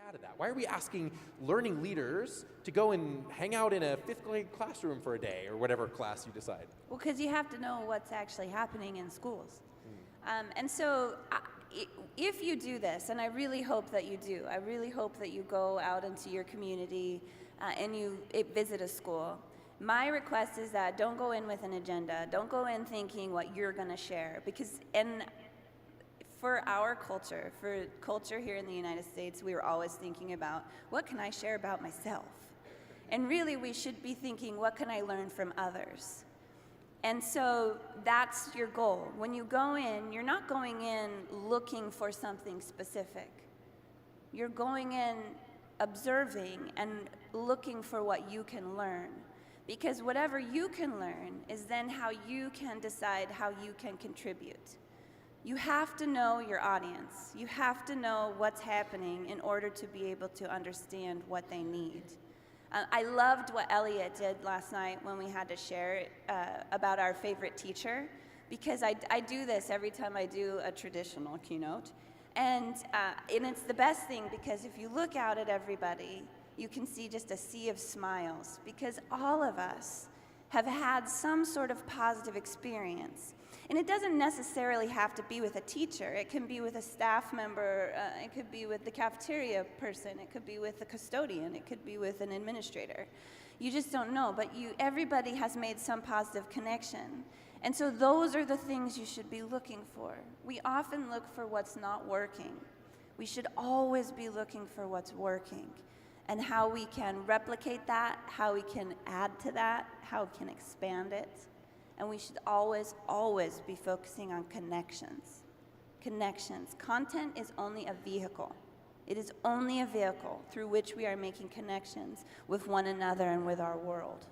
bad at that? Why are we asking learning leaders to go and hang out in a fifth grade classroom for a day or whatever class you decide? Well, because you have to know what's actually happening in schools. And so if you do this, and I really hope that you do, I really hope that you go out into your community and you visit a school. My request is that don't go in with an agenda. Don't go in thinking what you're going to share. Because for our culture, for culture here in the United States, we are always thinking about, what can I share about myself? And really, we should be thinking, what can I learn from others? And so that's your goal. When you go in, you're not going in looking for something specific. You're going in observing and looking for what you can learn. Because whatever you can learn is then how you can decide how you can contribute. You have to know your audience. You have to know what's happening in order to be able to understand what they need. I loved what Elliot did last night when we had to share about our favorite teacher, because I do this every time I do a traditional keynote. And it's the best thing, because if you look out at everybody, you can see just a sea of smiles, because all of us have had some sort of positive experience. And it doesn't necessarily have to be with a teacher. It can be with a staff member. It could be with the cafeteria person. It could be with the custodian. It could be with an administrator. You just don't know, but everybody has made some positive connection. And so those are the things you should be looking for. We often look for what's not working. We should always be looking for what's working and how we can replicate that, how we can add to that, how we can expand it. And we should always, always be focusing on connections. Connections. Content is only a vehicle. It is only a vehicle through which we are making connections with one another and with our world.